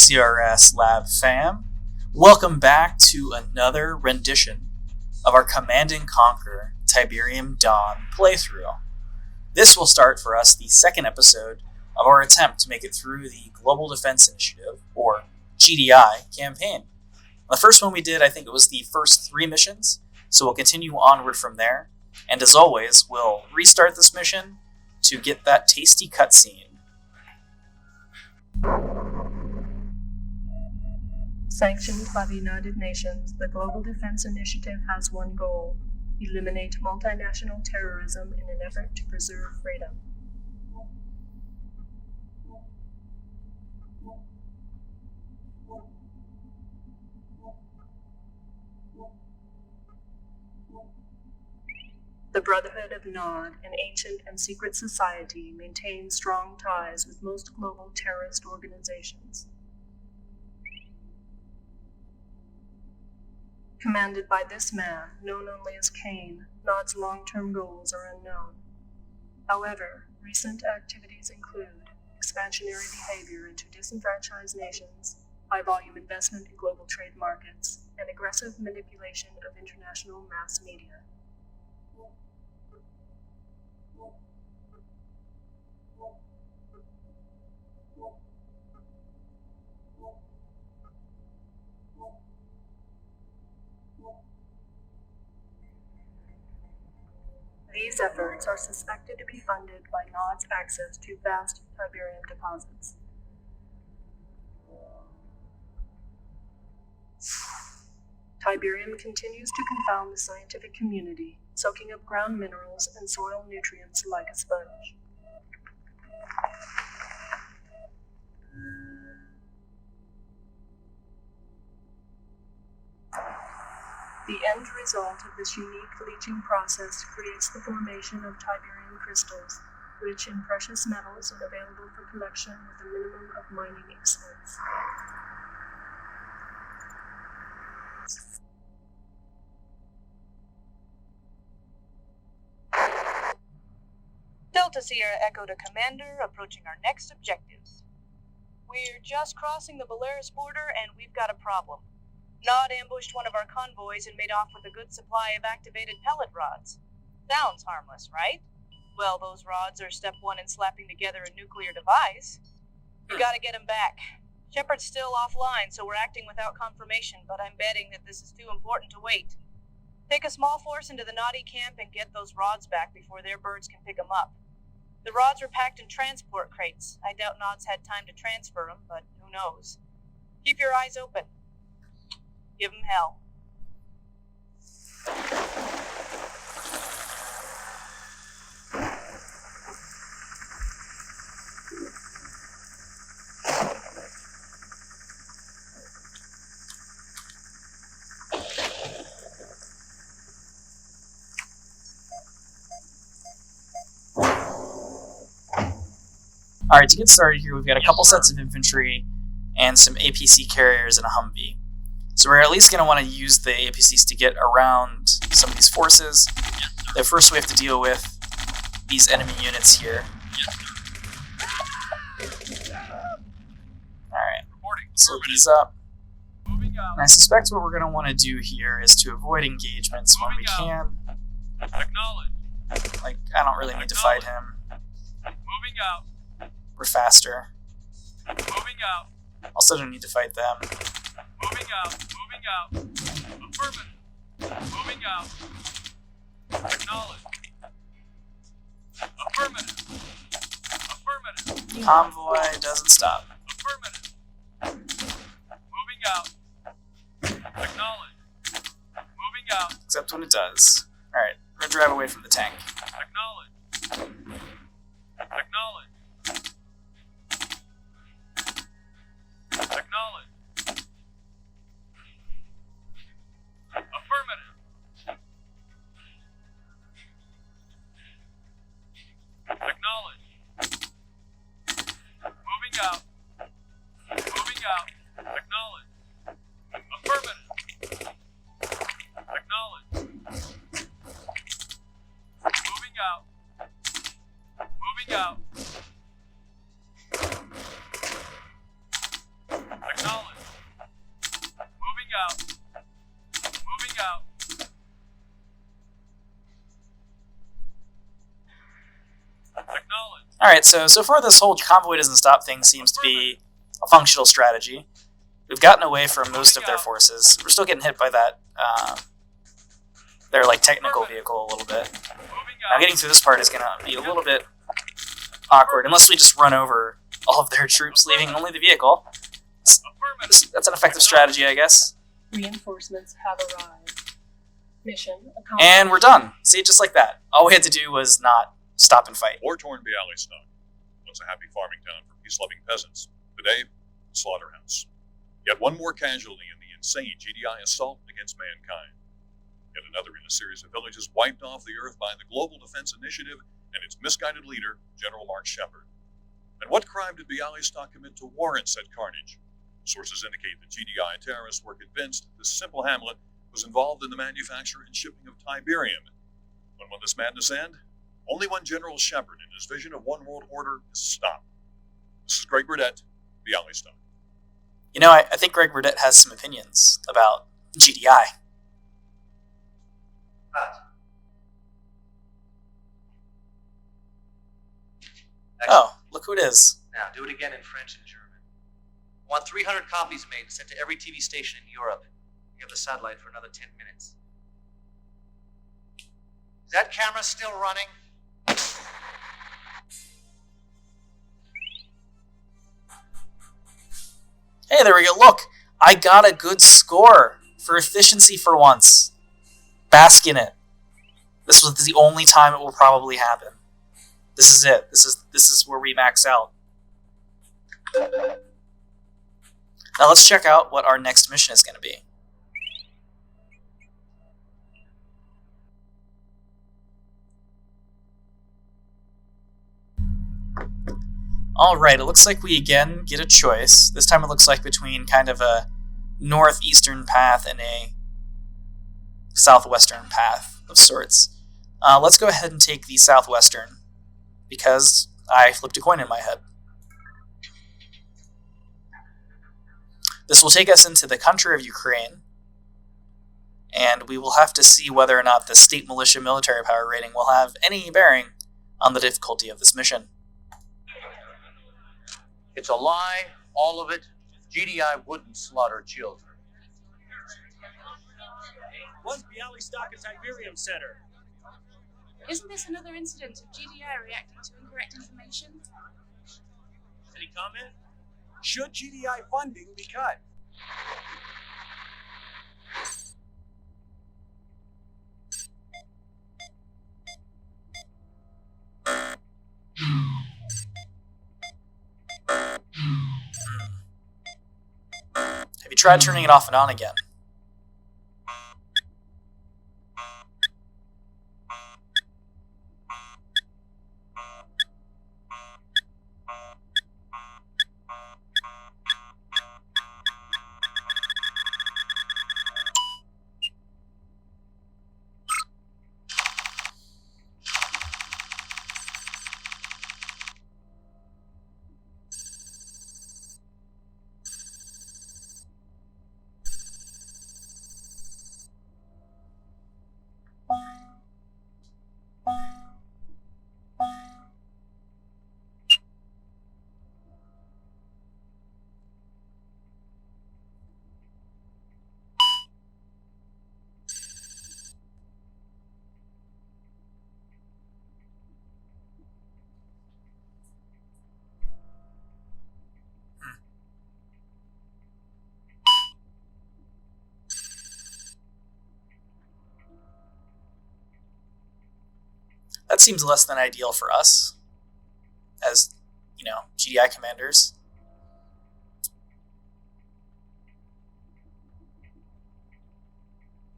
CRS Lab fam. Welcome back to another rendition of our Command & Conquer Tiberium Dawn playthrough. This will start for us the second episode of our attempt to make it through the Global Defense Initiative, or GDI, campaign. The first one we did, I think it was the first 3 missions, so we'll continue onward from there, and as always, we'll restart this mission to get that tasty cutscene. Sanctioned by the United Nations, the Global Defense Initiative has one goal: eliminate multinational terrorism in an effort to preserve freedom. The Brotherhood of Nod, an ancient and secret society, maintains strong ties with most global terrorist organizations. Commanded by this man, known only as Kane, Nod's long-term goals are unknown. However, recent activities include expansionary behavior into disenfranchised nations, high-volume investment in global trade markets, and aggressive manipulation of international mass media. These efforts are suspected to be funded by Nod's access to vast Tiberium deposits. Tiberium continues to confound the scientific community, soaking up ground minerals and soil nutrients like a sponge. The end result of this unique leaching process creates the formation of Tiberium crystals, rich in precious metals and available for collection with a minimum of mining expense. Delta Sierra Echo to Commander, approaching our next objectives. We're just crossing the Belarus border and we've got a problem. Nod ambushed one of our convoys and made off with a good supply of activated pellet rods. Sounds harmless, right? Well, those rods are step 1 in slapping together a nuclear device. We gotta get him back. Shepard's still offline, so we're acting without confirmation, but I'm betting that this is too important to wait. Take a small force into the Noddy camp and get those rods back before their birds can pick them up. The rods were packed in transport crates. I doubt Nod's had time to transfer them, but who knows. Keep your eyes open. Give him hell. Alright, to get started here, we've got a couple sets of infantry and some APC carriers and a Humvee. So we're at least going to want to use the APCs to get around some of these forces. But first we have to deal with these enemy units here. Alright, let's load these up. And I suspect what we're going to want to do here is to avoid engagements when we can. Like, I don't really need to fight him. We're faster. Also don't need to fight them. Moving out. Affirmative. Moving out. Acknowledge. Affirmative. Convoy doesn't stop. Affirmative. Moving out. Acknowledge. Moving out. Except when it does. Alright, we're gonna drive away from the tank. Acknowledge. Acknowledge. Affirmative. Acknowledge. Moving out. Acknowledge. Affirmative. Acknowledge. Moving out. Alright, so far this whole convoy doesn't stop thing seems to be a functional strategy. We've gotten away from most of their forces. We're still getting hit by that, their, like, technical vehicle a little bit. Now, getting through this part is going to be a little bit awkward, unless we just run over all of their troops, leaving only the vehicle. That's an effective strategy, I guess. Reinforcements have arrived. Mission accomplished. And we're done. See, just like that. All we had to do was not stop and fight. War-torn Bialystok. Once a happy farming town for peace-loving peasants. Today, slaughterhouse. Yet one more casualty in the insane GDI assault against mankind. Yet another in a series of villages wiped off the earth by the Global Defense Initiative and its misguided leader, General Mark Shepard. And what crime did Bialystok commit to warrant said carnage? Sources indicate that GDI terrorists were convinced this simple hamlet was involved in the manufacture and shipping of Tiberium. When will this madness end? Only when General Shepard and his vision of one world order is stopped. This is Greg Burdett, Bialystok. You know, I think Greg Burdett has some opinions about GDI. Oh, look who it is. Now, do it again in French and German. I want 300 copies made and sent to every TV station in Europe. You have the satellite for another 10 minutes. Is that camera still running? Hey, there we go. Look, I got a good score for efficiency for once. Bask in it. This was the only time it will probably happen. This is it. This is where we max out. Now let's check out what our next mission is going to be. Alright, it looks like we again get a choice. This time it looks like between kind of a northeastern path and a southwestern path of sorts. Let's go ahead and take the southwestern, because I flipped a coin in my head. This will take us into the country of Ukraine, and we will have to see whether or not the state militia military power rating will have any bearing on the difficulty of this mission. It's a lie, all of it. GDI wouldn't slaughter children. Was Bialystok a Tiberium center? Isn't this another incident of GDI reacting to incorrect information? Any comment? Should GDI funding be cut? Have you tried turning it off and on again? That seems less than ideal for us, as, GDI commanders.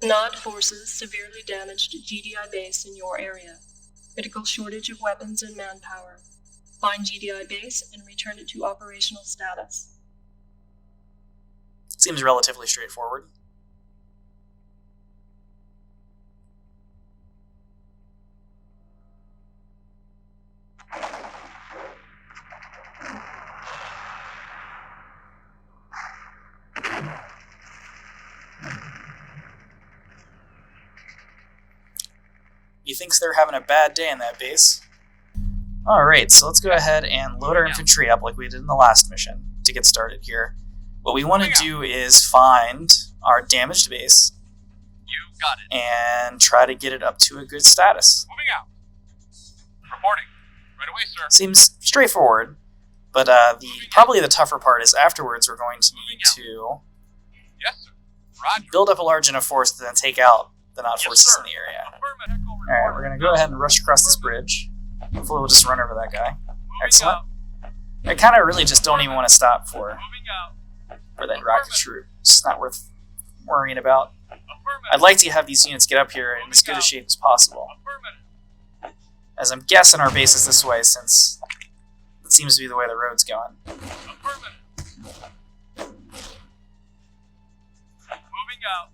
Nod forces severely damaged GDI base in your area. Critical shortage of weapons and manpower. Find GDI base and return it to operational status. Seems relatively straightforward. He thinks they're having a bad day in that base. Alright, so let's go ahead and load our infantry up like we did in the last mission to get started here. What we want to do is find our damaged base You got it. and try to get it up to a good status. Moving out. Reporting. Right away, sir. Seems straightforward, but probably the tougher part is afterwards we're going to need to Yes, sir. Roger. build up a large enough force to then take out the Nod Yes, forces sir. in the area. Affirmative. Alright, we're going to go ahead and rush across this bridge. Hopefully we'll just run over that guy. Moving Excellent. out. I kind of really just don't even want to stop for Moving out. that rocket troop. It's not worth worrying about. Affirmative. I'd like to have these units get up here in as good a shape as possible, Affirmative. as I'm guessing our base is this way since it seems to be the way the road's going. Affirmative. Moving out.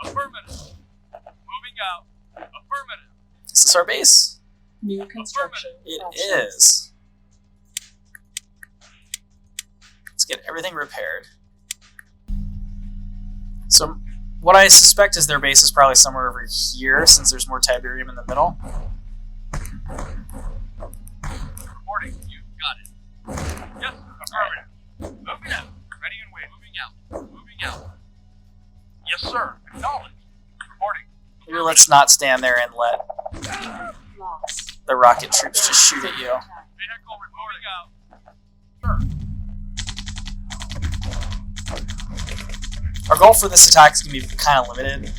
Affirmative. Moving out. Affirmative. Is this our base? New construction. It options. is. Let's get everything repaired. So, what I suspect is their base is probably somewhere over here, since there's more Tiberium in the middle. Reporting. You got it. Yes, affirmative. Moving out. Ready and waiting. Moving out. Moving out. Yes, sir. Acknowledged. Reporting. Maybe let's not stand there and let Unit lost. the rocket troops just shoot at you. Vehicle reporting out. Sir. Our goal for this attack is going to be kind of limited,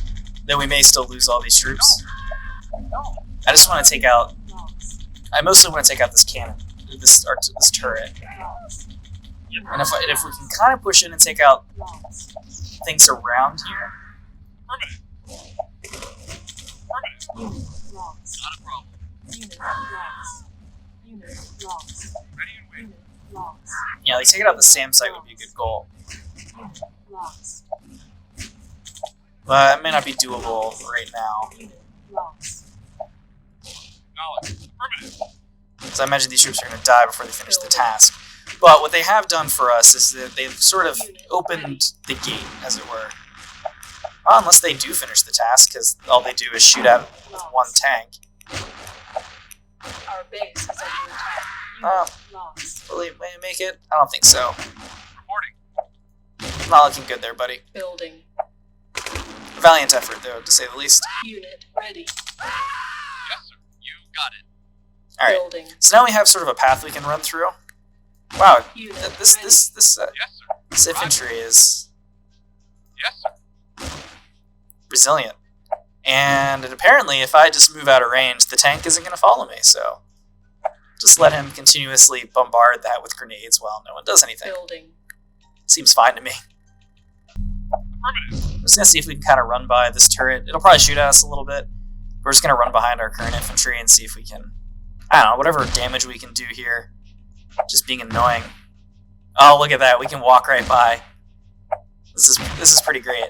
though we may still lose all these troops. I just want to take out... Lost. I mostly want to take out this cannon, this turret. Lost. And if we can kind of push in and take out Lost. things around here, Affirmative. Affirmative. Unit lost. Not a problem. Unit lost. Unit lost. Ready and waiting. Unit lost. yeah, like taking out the SAM site would be a good goal. Unit lost. But it may not be doable right now, Unit lost. Acknowledged. Affirmative. because I imagine these troops are going to die before they finish the task. But what they have done for us is that they've sort of opened the gate, as it were. Well, unless they do finish the task, because all they do is shoot at with one tank. Our base is under attack. Oh. Unit lost. Will they make it? I don't think so. Reporting. Not looking good there, buddy. Building. Valiant effort, though, to say the least. Unit ready. Yes, sir. You got it. Alright, Building. so now we have sort of a path we can run through. Wow, Unit this ready. Yes, sir. this infantry is Yes, sir. resilient. And apparently, if I just move out of range, the tank isn't going to follow me, so just let him continuously bombard that with grenades while no one does anything. Building. Seems fine to me. Affirmative. I'm just going to see if we can kind of run by this turret. It'll probably shoot at us a little bit. We're just going to run behind our current infantry and see if we can, I don't know, whatever damage we can do here. Just being annoying. Oh, look at that. We can walk right by. This is pretty great.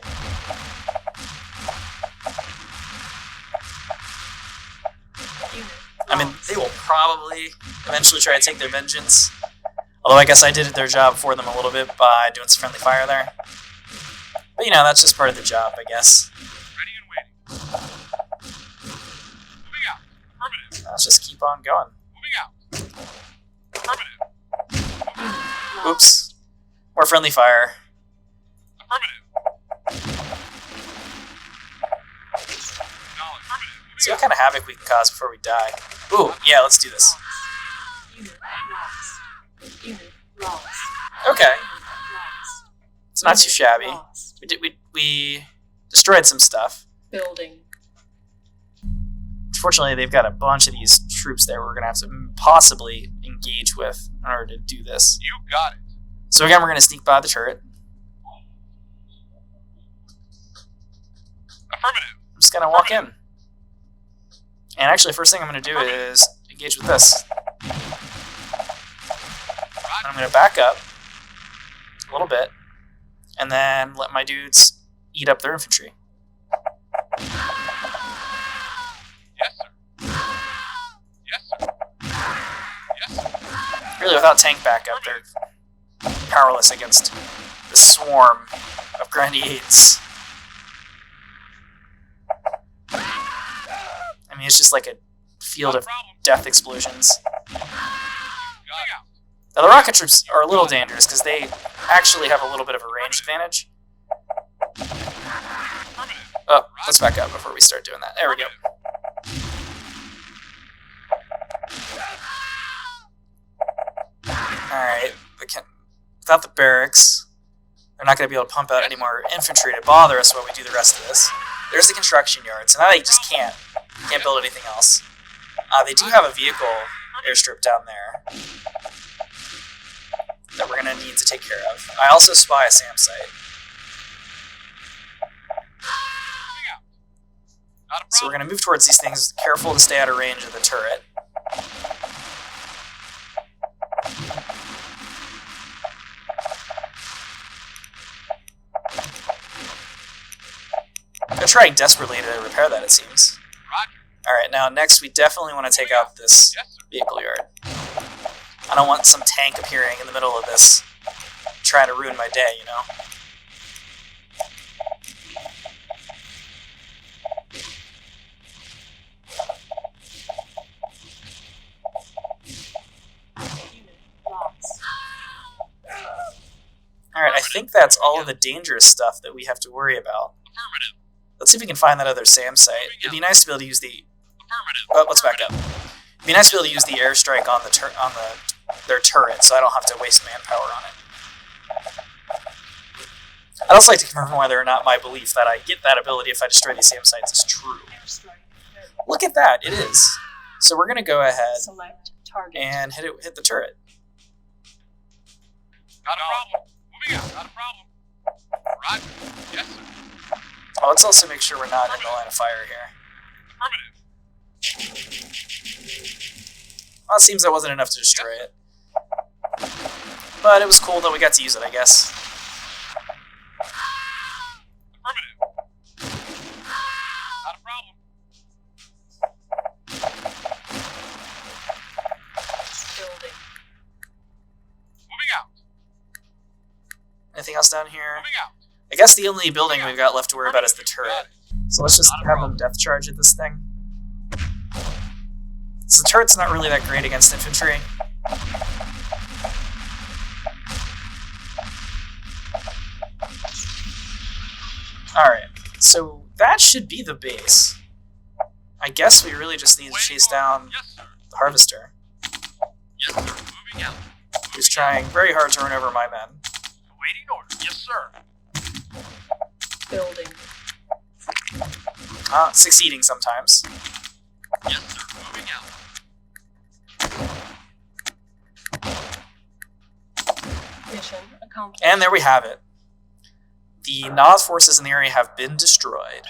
Unit I mean, lost. they will probably eventually try to take their vengeance. Although I guess I did their job for them a little bit by doing some friendly fire there. But, you know, that's just part of the job, I guess. Ready and waiting. Moving out. Affirmative. Let's just keep on going. Moving out. Affirmative. Unit lost. Oops. More friendly fire. Affirmative. Acknowledged. Affirmative. See what kind of havoc we can cause before we die. Ooh, yeah, let's do this. Lost. Unit lost. Unit lost. Okay, Unit lost. it's not too Unit shabby. lost. We destroyed some stuff. Building. Fortunately, they've got a bunch of these troops there we're going to have to possibly engage with in order to do this. You got it. So again, we're going to sneak by the turret. Affirmative. I'm just going to walk in. And actually, first thing I'm going to do is engage with this. And I'm going to back up a little bit, and then let my dudes eat up their infantry. Yes, sir. Yes, sir. Yes, sir. Really, without tank backup, they're powerless against the swarm of grenadiers. I mean, it's just like a field Not a of problem. death explosions. Going out. Now, the rocket troops are a little dangerous because they actually have a little bit of a range advantage. Oh, let's back up before we start doing that. There we go. Alright, without the barracks, they're not going to be able to pump out any more infantry to bother us while we do the rest of this. There's the construction yard, so now they just can't build anything else. They do have a vehicle airstrip down there that we're going to need to take care of. I also spy a SAM site. So we're going to move towards these things, careful to stay out of range of the turret. They're trying desperately to repair that, it seems. Alright, now next we definitely want to take out this vehicle yard. I don't want some tank appearing in the middle of this, trying to ruin my day, you know? Alright, I think that's all of the dangerous stuff that we have to worry about. Let's see if we can find that other SAM site. It'd be nice to be able to use the... Oh, let's back up. It'd be nice to be able to use the airstrike on their turret, so I don't have to waste manpower on it. I'd also like to confirm whether or not my belief that I get that ability if I destroy these SAM sites is true. Look at that, it is. So we're going to go ahead and hit the turret. Not a problem. Moving out. Not a problem. Roger. Yes, sir. Oh, let's also make sure we're not in the line of fire here. Well, it seems that wasn't enough to destroy it. But it was cool that we got to use it, I guess. Not a problem. Moving out. Anything else down here? Moving out. I guess the only building we've got left to worry about is the turret. So let's just have them depth charge at this thing. So the turret's not really that great against infantry. Alright, so that should be the base. I guess we really just need to chase down the harvester. Yes, sir. Moving out. Who's trying very hard to run over my men. Awaiting orders. Yes, sir. Building. Succeeding sometimes. Yes, sir. Moving out. Mission accomplished. And there we have it. The Nas forces in the area have been destroyed.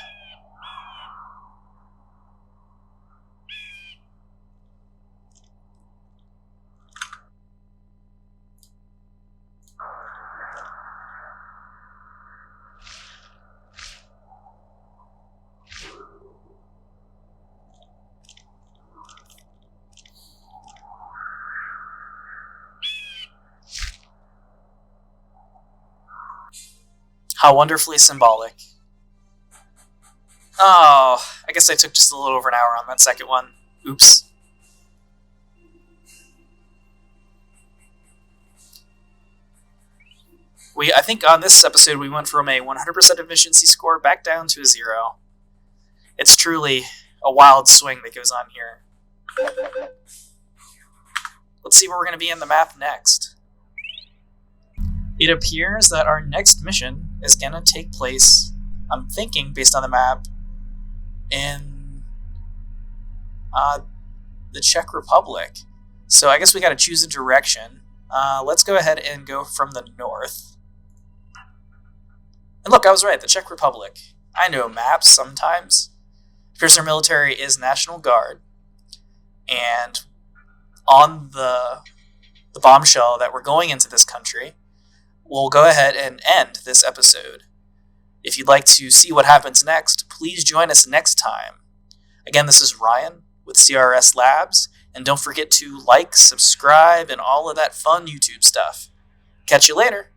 How wonderfully symbolic. Oh, I guess I took just a little over an hour on that second one. Oops. I think on this episode we went from a 100% efficiency score back down to a 0. It's truly a wild swing that goes on here. Let's see where we're going to be in the map next. It appears that our next mission is going to take place, I'm thinking, based on the map, in the Czech Republic. So I guess we got to choose a direction. Let's go ahead and go from the north. And look, I was right, the Czech Republic. I know maps sometimes. Here's our military is National Guard. And on the bombshell that we're going into this country, we'll go ahead and end this episode. If you'd like to see what happens next, please join us next time. Again, this is Ryan with CRS Labs, and don't forget to like, subscribe, and all of that fun YouTube stuff. Catch you later.